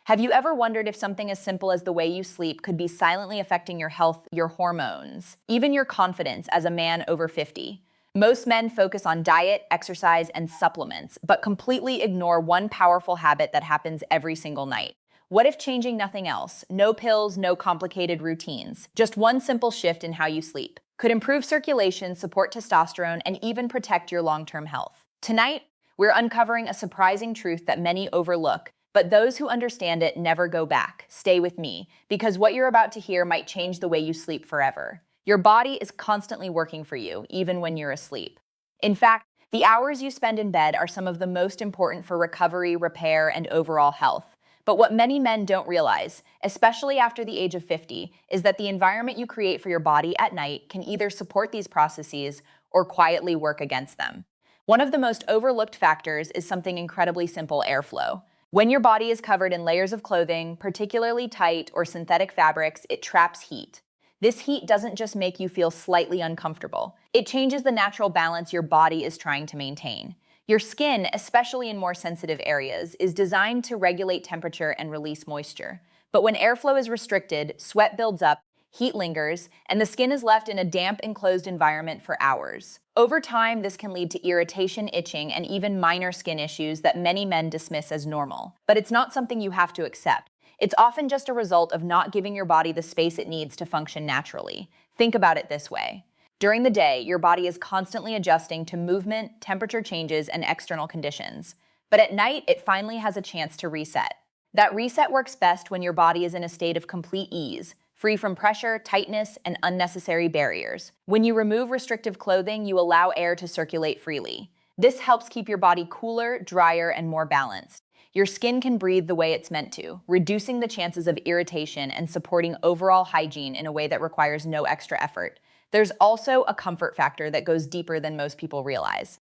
Have you ever wondered if something as simple as the way you sleep could be silently affecting your health, your hormones, even your confidence as a man over 50? Most men focus on diet, exercise, and supplements, but completely ignore one powerful habit that happens every single night. What if changing nothing else? No pills, no complicated routines. Just one simple shift in how you sleep could improve circulation, support testosterone, and even protect your long-term health. Tonight, we're uncovering a surprising truth that many overlook, but those who understand it never go back. Stay with me, because what you're about to hear might change the way you sleep forever. Your body is constantly working for you, even when you're asleep. In fact, the hours you spend in bed are some of the most important for recovery, repair, and overall health. But what many men don't realize, especially after the age of 50, is that the environment you create for your body at night can either support these processes or quietly work against them. One of the most overlooked factors is something incredibly simple: airflow. When your body is covered in layers of clothing, particularly tight or synthetic fabrics, it traps heat. This heat doesn't just make you feel slightly uncomfortable. It changes the natural balance your body is trying to maintain. Your skin, especially in more sensitive areas, is designed to regulate temperature and release moisture. But when airflow is restricted, sweat builds up, heat lingers, and the skin is left in a damp, enclosed environment for hours. Over time, this can lead to irritation, itching, and even minor skin issues that many men dismiss as normal. But it's not something you have to accept. It's often just a result of not giving your body the space it needs to function naturally. Think about it this way. During the day, your body is constantly adjusting to movement, temperature changes, and external conditions. But at night, it finally has a chance to reset. That reset works best when your body is in a state of complete ease, free from pressure, tightness, and unnecessary barriers. When you remove restrictive clothing, you allow air to circulate freely. This helps keep your body cooler, drier, and more balanced. Your skin can breathe the way it's meant to, reducing the chances of irritation and supporting overall hygiene in a way that requires no extra effort. There's also a comfort factor that goes deeper than most people realize.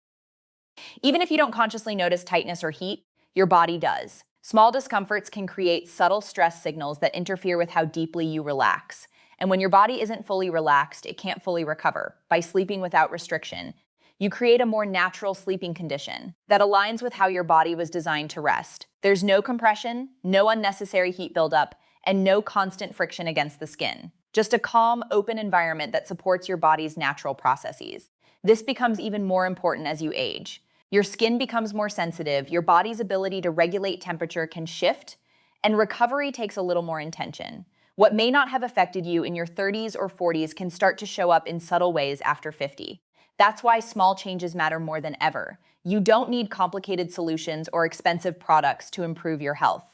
Even if you don't consciously notice tightness or heat, your body does. Small discomforts can create subtle stress signals that interfere with how deeply you relax. And when your body isn't fully relaxed, it can't fully recover. By sleeping without restriction, you create a more natural sleeping condition that aligns with how your body was designed to rest. There's no compression, no unnecessary heat buildup, and no constant friction against the skin. Just a calm, open environment that supports your body's natural processes. This becomes even more important as you age. Your skin becomes more sensitive, your body's ability to regulate temperature can shift, and recovery takes a little more intention. What may not have affected you in your 30s or 40s can start to show up in subtle ways after 50. That's why small changes matter more than ever. You don't need complicated solutions or expensive products to improve your health.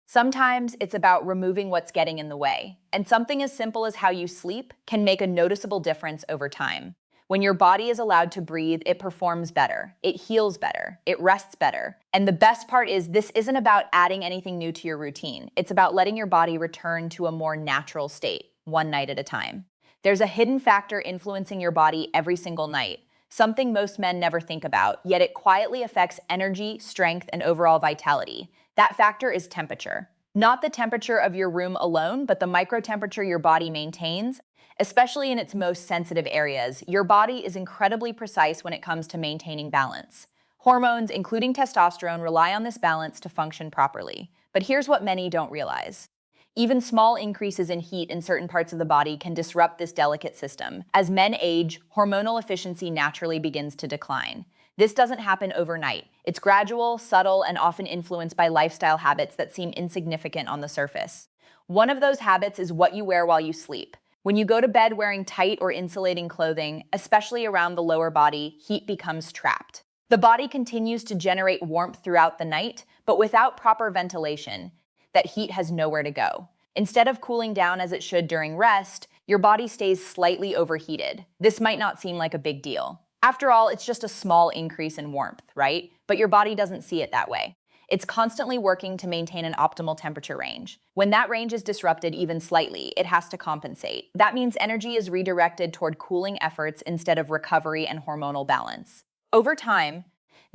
Sometimes it's about removing what's getting in the way, and something as simple as how you sleep can make a noticeable difference over time. When your body is allowed to breathe, it performs better, it heals better, it rests better. And the best part is, this isn't about adding anything new to your routine. It's about letting your body return to a more natural state, one night at a time. There's a hidden factor influencing your body every single night, something most men never think about, yet it quietly affects energy, strength, and overall vitality. That factor is temperature. Not the temperature of your room alone, but the microtemperature your body maintains, especially in its most sensitive areas. Your body is incredibly precise when it comes to maintaining balance. Hormones, including testosterone, rely on this balance to function properly. But here's what many don't realize. Even small increases in heat in certain parts of the body can disrupt this delicate system. As men age, hormonal efficiency naturally begins to decline. This doesn't happen overnight. It's gradual, subtle, and often influenced by lifestyle habits that seem insignificant on the surface. One of those habits is what you wear while you sleep. When you go to bed wearing tight or insulating clothing, especially around the lower body, heat becomes trapped. The body continues to generate warmth throughout the night, but without proper ventilation, that heat has nowhere to go. Instead of cooling down as it should during rest, your body stays slightly overheated. This might not seem like a big deal. After all, it's just a small increase in warmth, right? But your body doesn't see it that way. It's constantly working to maintain an optimal temperature range. When that range is disrupted even slightly, it has to compensate. That means energy is redirected toward cooling efforts instead of recovery and hormonal balance. Over time,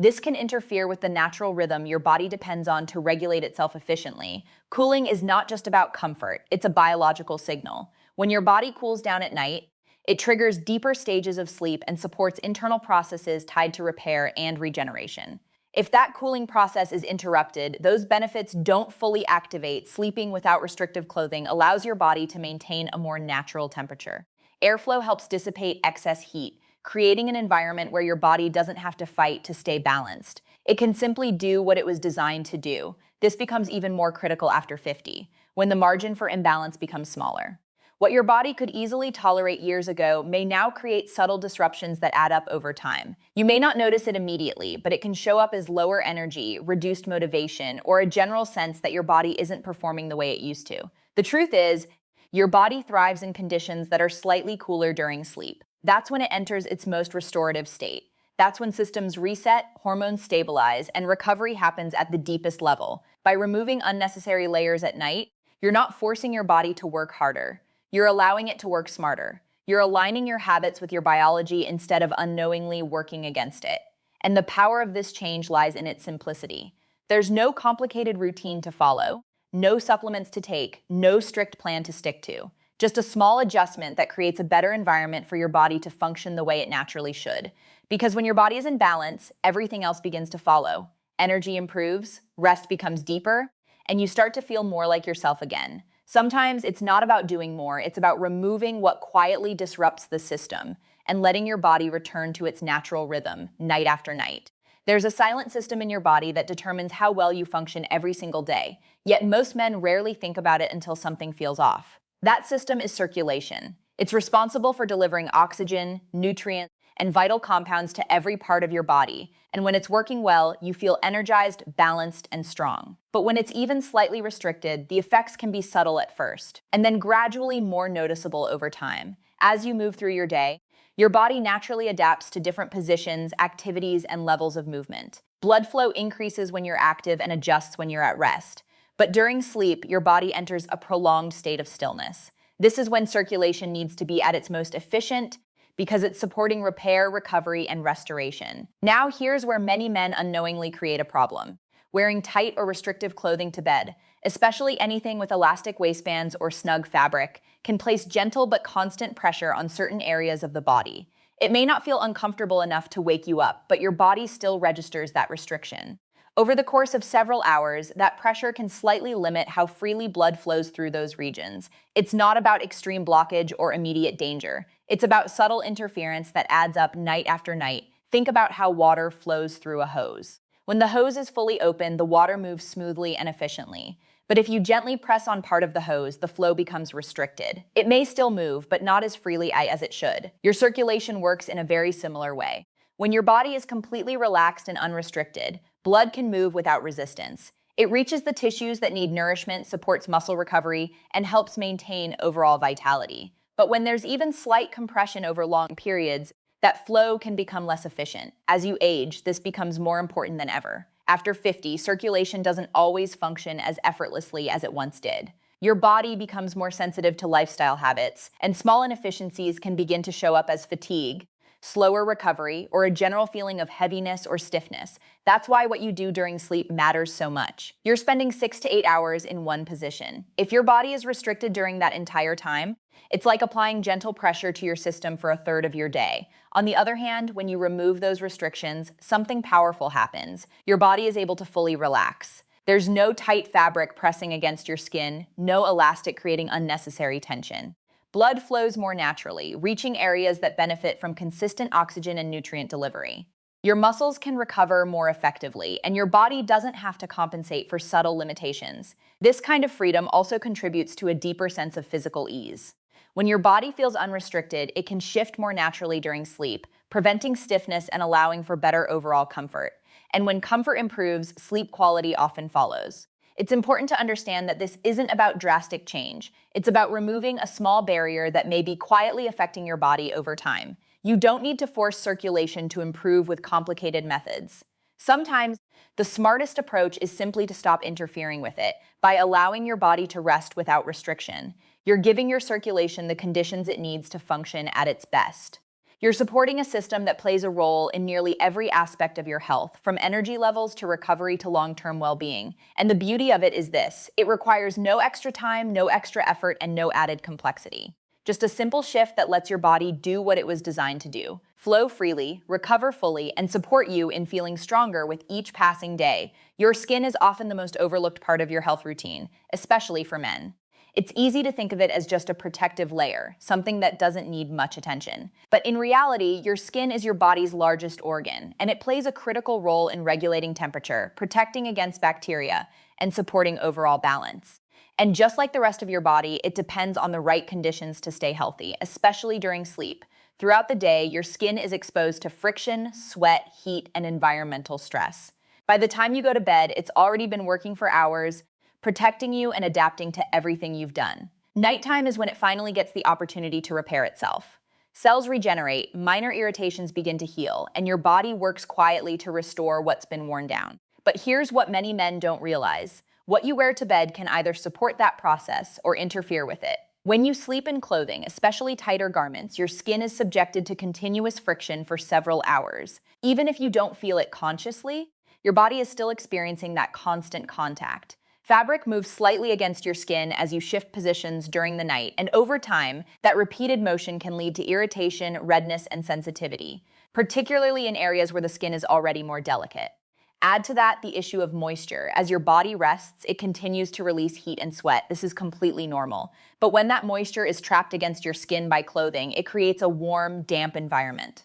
this can interfere with the natural rhythm your body depends on to regulate itself efficiently. Cooling is not just about comfort, it's a biological signal. When your body cools down at night, it triggers deeper stages of sleep and supports internal processes tied to repair and regeneration. If that cooling process is interrupted, those benefits don't fully activate. Sleeping without restrictive clothing allows your body to maintain a more natural temperature. Airflow helps dissipate excess heat, creating an environment where your body doesn't have to fight to stay balanced. It can simply do what it was designed to do. This becomes even more critical after 50, when the margin for imbalance becomes smaller. What your body could easily tolerate years ago may now create subtle disruptions that add up over time. You may not notice it immediately, but it can show up as lower energy, reduced motivation, or a general sense that your body isn't performing the way it used to. The truth is, your body thrives in conditions that are slightly cooler during sleep. That's when it enters its most restorative state. That's when systems reset, hormones stabilize, and recovery happens at the deepest level. By removing unnecessary layers at night, you're not forcing your body to work harder. You're allowing it to work smarter. You're aligning your habits with your biology instead of unknowingly working against it. And the power of this change lies in its simplicity. There's no complicated routine to follow, no supplements to take, no strict plan to stick to. Just a small adjustment that creates a better environment for your body to function the way it naturally should. Because when your body is in balance, everything else begins to follow. Energy improves, rest becomes deeper, and you start to feel more like yourself again. Sometimes it's not about doing more, it's about removing what quietly disrupts the system and letting your body return to its natural rhythm night after night. There's a silent system in your body that determines how well you function every single day, yet most men rarely think about it until something feels off. That system is circulation. It's responsible for delivering oxygen, nutrients, and vital compounds to every part of your body. And when it's working well, you feel energized, balanced, and strong. But when it's even slightly restricted, the effects can be subtle at first, and then gradually more noticeable over time. As you move through your day, your body naturally adapts to different positions, activities, and levels of movement. Blood flow increases when you're active and adjusts when you're at rest. But during sleep, your body enters a prolonged state of stillness. This is when circulation needs to be at its most efficient, because it's supporting repair, recovery, and restoration. Now here's where many men unknowingly create a problem. Wearing tight or restrictive clothing to bed, especially anything with elastic waistbands or snug fabric, can place gentle but constant pressure on certain areas of the body. It may not feel uncomfortable enough to wake you up, but your body still registers that restriction. Over the course of several hours, that pressure can slightly limit how freely blood flows through those regions. It's not about extreme blockage or immediate danger. It's about subtle interference that adds up night after night. Think about how water flows through a hose. When the hose is fully open, the water moves smoothly and efficiently. But if you gently press on part of the hose, the flow becomes restricted. It may still move, but not as freely as it should. Your circulation works in a very similar way. When your body is completely relaxed and unrestricted, blood can move without resistance. It reaches the tissues that need nourishment, supports muscle recovery, and helps maintain overall vitality. But when there's even slight compression over long periods, that flow can become less efficient. As you age, this becomes more important than ever. After 50, circulation doesn't always function as effortlessly as it once did. Your body becomes more sensitive to lifestyle habits, and small inefficiencies can begin to show up as fatigue, slower recovery, or a general feeling of heaviness or stiffness. That's why what you do during sleep matters so much. You're spending 6 to 8 hours in one position. If your body is restricted during that entire time, it's like applying gentle pressure to your system for a third of your day. On the other hand, when you remove those restrictions, something powerful happens. Your body is able to fully relax. There's no tight fabric pressing against your skin, no elastic creating unnecessary tension. Blood flows more naturally, reaching areas that benefit from consistent oxygen and nutrient delivery. Your muscles can recover more effectively, and your body doesn't have to compensate for subtle limitations. This kind of freedom also contributes to a deeper sense of physical ease. When your body feels unrestricted, it can shift more naturally during sleep, preventing stiffness and allowing for better overall comfort. And when comfort improves, sleep quality often follows. It's important to understand that this isn't about drastic change. It's about removing a small barrier that may be quietly affecting your body over time. You don't need to force circulation to improve with complicated methods. Sometimes, the smartest approach is simply to stop interfering with it by allowing your body to rest without restriction. You're giving your circulation the conditions it needs to function at its best. You're supporting a system that plays a role in nearly every aspect of your health, from energy levels to recovery to long-term well-being. And the beauty of it is this: it requires no extra time, no extra effort, and no added complexity. Just a simple shift that lets your body do what it was designed to do: flow freely, recover fully, and support you in feeling stronger with each passing day. Your skin is often the most overlooked part of your health routine, especially for men. It's easy to think of it as just a protective layer, something that doesn't need much attention. But in reality, your skin is your body's largest organ, and it plays a critical role in regulating temperature, protecting against bacteria, and supporting overall balance. And just like the rest of your body, it depends on the right conditions to stay healthy, especially during sleep. Throughout the day, your skin is exposed to friction, sweat, heat, and environmental stress. By the time you go to bed, it's already been working for hours, protecting you and adapting to everything you've done. Nighttime is when it finally gets the opportunity to repair itself. Cells regenerate, minor irritations begin to heal, and your body works quietly to restore what's been worn down. But here's what many men don't realize: what you wear to bed can either support that process or interfere with it. When you sleep in clothing, especially tighter garments, your skin is subjected to continuous friction for several hours. Even if you don't feel it consciously, your body is still experiencing that constant contact. Fabric moves slightly against your skin as you shift positions during the night, and over time, that repeated motion can lead to irritation, redness, and sensitivity, particularly in areas where the skin is already more delicate. Add to that the issue of moisture. As your body rests, it continues to release heat and sweat. This is completely normal. But when that moisture is trapped against your skin by clothing, it creates a warm, damp environment.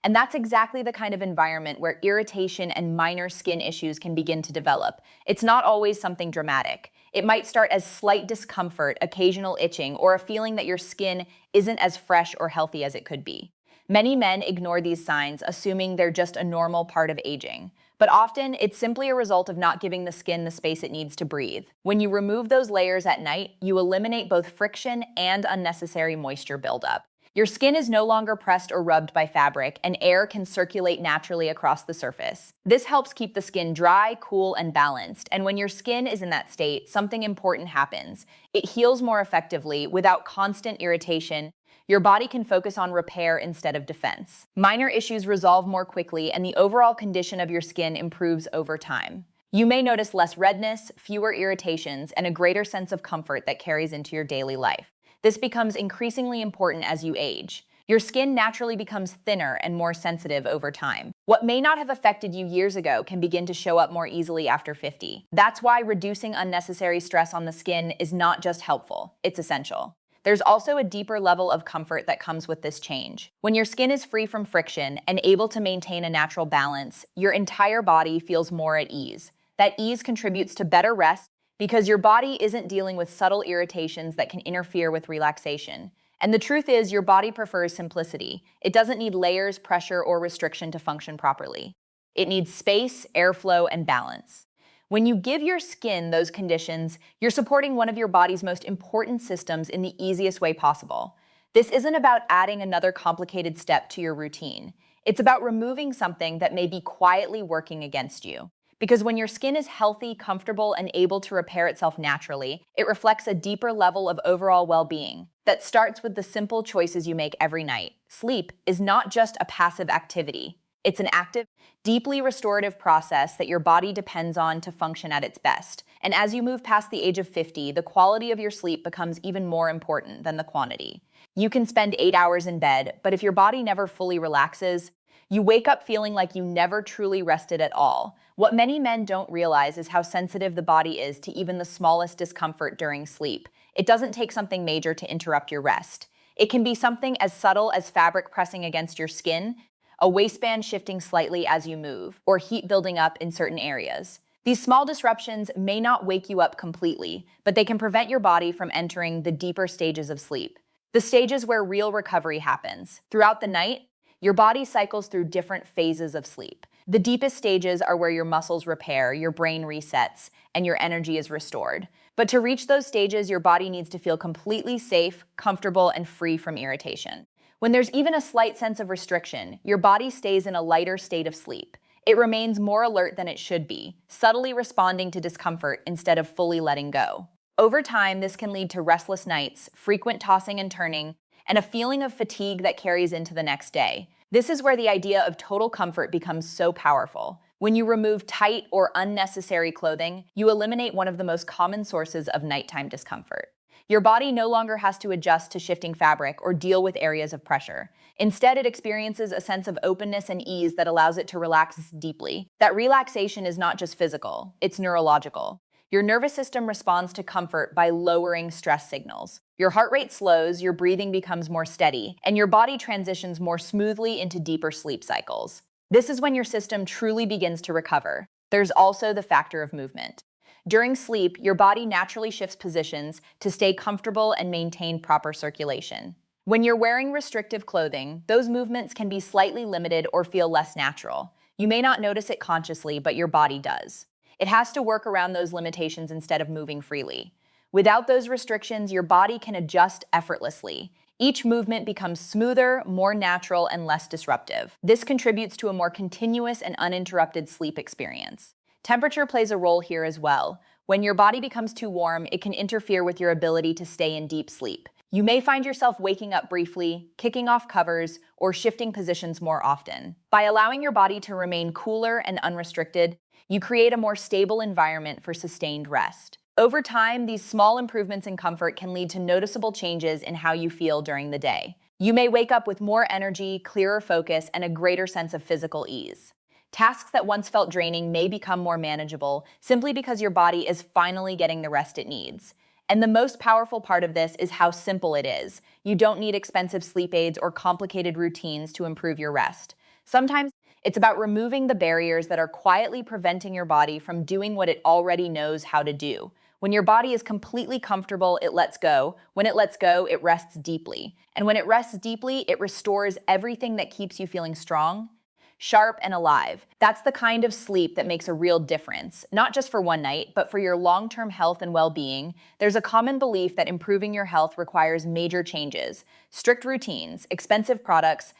And that's exactly the kind of environment where irritation and minor skin issues can begin to develop. It's not always something dramatic. It might start as slight discomfort, occasional itching, or a feeling that your skin isn't as fresh or healthy as it could be. Many men ignore these signs, assuming they're just a normal part of aging. But often, it's simply a result of not giving the skin the space it needs to breathe. When you remove those layers at night, you eliminate both friction and unnecessary moisture buildup. Your skin is no longer pressed or rubbed by fabric, and air can circulate naturally across the surface. This helps keep the skin dry, cool, and balanced. And when your skin is in that state, something important happens. It heals more effectively without constant irritation. Your body can focus on repair instead of defense. Minor issues resolve more quickly, and the overall condition of your skin improves over time. You may notice less redness, fewer irritations, and a greater sense of comfort that carries into your daily life. This becomes increasingly important as you age. Your skin naturally becomes thinner and more sensitive over time. What may not have affected you years ago can begin to show up more easily after 50. That's why reducing unnecessary stress on the skin is not just helpful, it's essential. There's also a deeper level of comfort that comes with this change. When your skin is free from friction and able to maintain a natural balance, your entire body feels more at ease. That ease contributes to better rest because your body isn't dealing with subtle irritations that can interfere with relaxation. And the truth is, your body prefers simplicity. It doesn't need layers, pressure, or restriction to function properly. It needs space, airflow, and balance. When you give your skin those conditions, you're supporting one of your body's most important systems in the easiest way possible. This isn't about adding another complicated step to your routine. It's about removing something that may be quietly working against you. Because when your skin is healthy, comfortable, and able to repair itself naturally, it reflects a deeper level of overall well-being that starts with the simple choices you make every night. Sleep is not just a passive activity. It's an active, deeply restorative process that your body depends on to function at its best. And as you move past the age of 50, the quality of your sleep becomes even more important than the quantity. You can spend 8 hours in bed, but if your body never fully relaxes, you wake up feeling like you never truly rested at all. What many men don't realize is how sensitive the body is to even the smallest discomfort during sleep. It doesn't take something major to interrupt your rest. It can be something as subtle as fabric pressing against your skin, a waistband shifting slightly as you move, or heat building up in certain areas. These small disruptions may not wake you up completely, but they can prevent your body from entering the deeper stages of sleep, the stages where real recovery happens. Throughout the night, your body cycles through different phases of sleep. The deepest stages are where your muscles repair, your brain resets, and your energy is restored. But to reach those stages, your body needs to feel completely safe, comfortable, and free from irritation. When there's even a slight sense of restriction, your body stays in a lighter state of sleep. It remains more alert than it should be, subtly responding to discomfort instead of fully letting go. Over time, this can lead to restless nights, frequent tossing and turning, and a feeling of fatigue that carries into the next day. This is where the idea of total comfort becomes so powerful. When you remove tight or unnecessary clothing, you eliminate one of the most common sources of nighttime discomfort. Your body no longer has to adjust to shifting fabric or deal with areas of pressure. Instead, it experiences a sense of openness and ease that allows it to relax deeply. That relaxation is not just physical, it's neurological. Your nervous system responds to comfort by lowering stress signals. Your heart rate slows, your breathing becomes more steady, and your body transitions more smoothly into deeper sleep cycles. This is when your system truly begins to recover. There's also the factor of movement. During sleep, your body naturally shifts positions to stay comfortable and maintain proper circulation. When you're wearing restrictive clothing, those movements can be slightly limited or feel less natural. You may not notice it consciously, but your body does. It has to work around those limitations instead of moving freely. Without those restrictions, your body can adjust effortlessly. Each movement becomes smoother, more natural, and less disruptive. This contributes to a more continuous and uninterrupted sleep experience. Temperature plays a role here as well. When your body becomes too warm, it can interfere with your ability to stay in deep sleep. You may find yourself waking up briefly, kicking off covers, or shifting positions more often. By allowing your body to remain cooler and unrestricted, you create a more stable environment for sustained rest. Over time, these small improvements in comfort can lead to noticeable changes in how you feel during the day. You may wake up with more energy, clearer focus, and a greater sense of physical ease. Tasks that once felt draining may become more manageable simply because your body is finally getting the rest it needs. And the most powerful part of this is how simple it is. You don't need expensive sleep aids or complicated routines to improve your rest. Sometimes it's about removing the barriers that are quietly preventing your body from doing what it already knows how to do. When your body is completely comfortable, it lets go. When it lets go, it rests deeply. And when it rests deeply, it restores everything that keeps you feeling strong, sharp, and alive. That's the kind of sleep that makes a real difference, not just for one night, but for your long-term health and well-being. There's a common belief that improving your health requires major changes, strict routines, expensive products,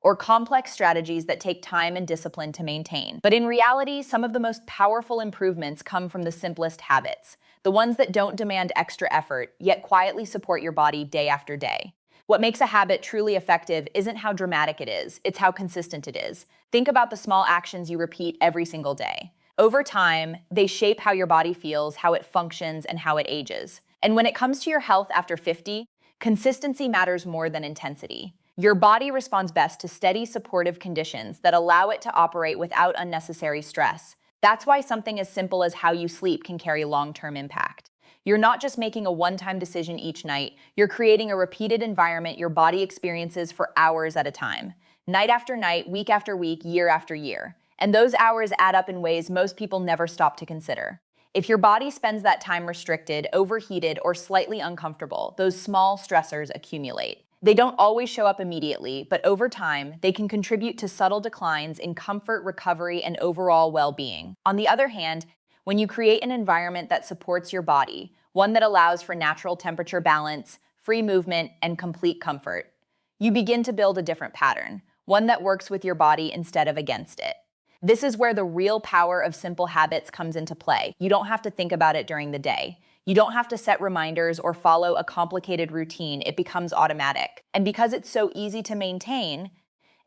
or complex strategies that take time and discipline to maintain. But in reality, some of the most powerful improvements come from the simplest habits, the ones that don't demand extra effort, yet quietly support your body day after day. What makes a habit truly effective isn't how dramatic it is, it's how consistent it is. Think about the small actions you repeat every single day. Over time, they shape how your body feels, how it functions, and how it ages. And when it comes to your health after 50, consistency matters more than intensity. Your body responds best to steady, supportive conditions that allow it to operate without unnecessary stress. That's why something as simple as how you sleep can carry long-term impact. You're not just making a one-time decision each night, you're creating a repeated environment your body experiences for hours at a time. Night after night, week after week, year after year. And those hours add up in ways most people never stop to consider. If your body spends that time restricted, overheated, or slightly uncomfortable, those small stressors accumulate. They don't always show up immediately, but over time, they can contribute to subtle declines in comfort, recovery, and overall well-being. On the other hand, when you create an environment that supports your body, one that allows for natural temperature balance, free movement, and complete comfort, you begin to build a different pattern, one that works with your body instead of against it. This is where the real power of simple habits comes into play. You don't have to think about it during the day. You don't have to set reminders or follow a complicated routine. It becomes automatic. And because it's so easy to maintain,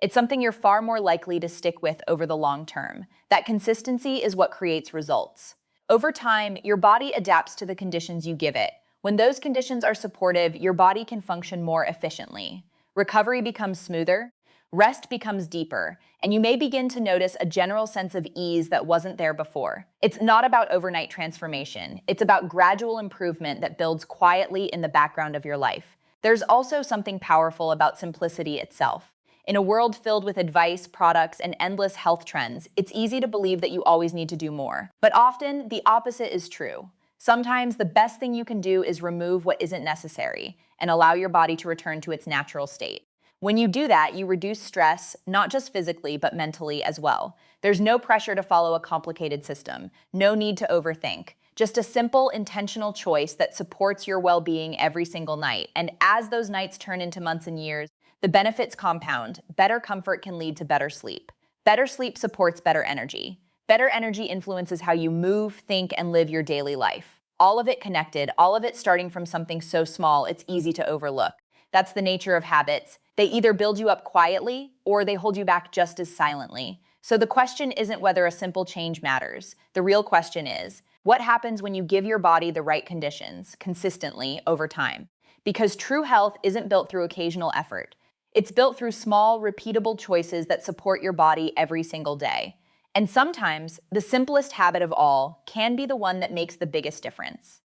it's something you're far more likely to stick with over the long term. That consistency is what creates results. Over time, your body adapts to the conditions you give it. When those conditions are supportive, your body can function more efficiently. Recovery becomes smoother, rest becomes deeper, and you may begin to notice a general sense of ease that wasn't there before. It's not about overnight transformation. It's about gradual improvement that builds quietly in the background of your life. There's also something powerful about simplicity itself. In a world filled with advice, products, and endless health trends, it's easy to believe that you always need to do more. But often, the opposite is true. Sometimes the best thing you can do is remove what isn't necessary and allow your body to return to its natural state. When you do that, you reduce stress, not just physically, but mentally as well. There's no pressure to follow a complicated system, no need to overthink. Just a simple, intentional choice that supports your well-being every single night. And as those nights turn into months and years, the benefits compound. Better comfort can lead to better sleep. Better sleep supports better energy. Better energy influences how you move, think, and live your daily life. All of it connected, all of it starting from something so small it's easy to overlook. That's the nature of habits. They either build you up quietly or they hold you back just as silently. So the question isn't whether a simple change matters. The real question is, What happens when you give your body the right conditions, consistently, over time? Because true health isn't built through occasional effort. It's built through small, repeatable choices that support your body every single day. And sometimes, the simplest habit of all can be the one that makes the biggest difference.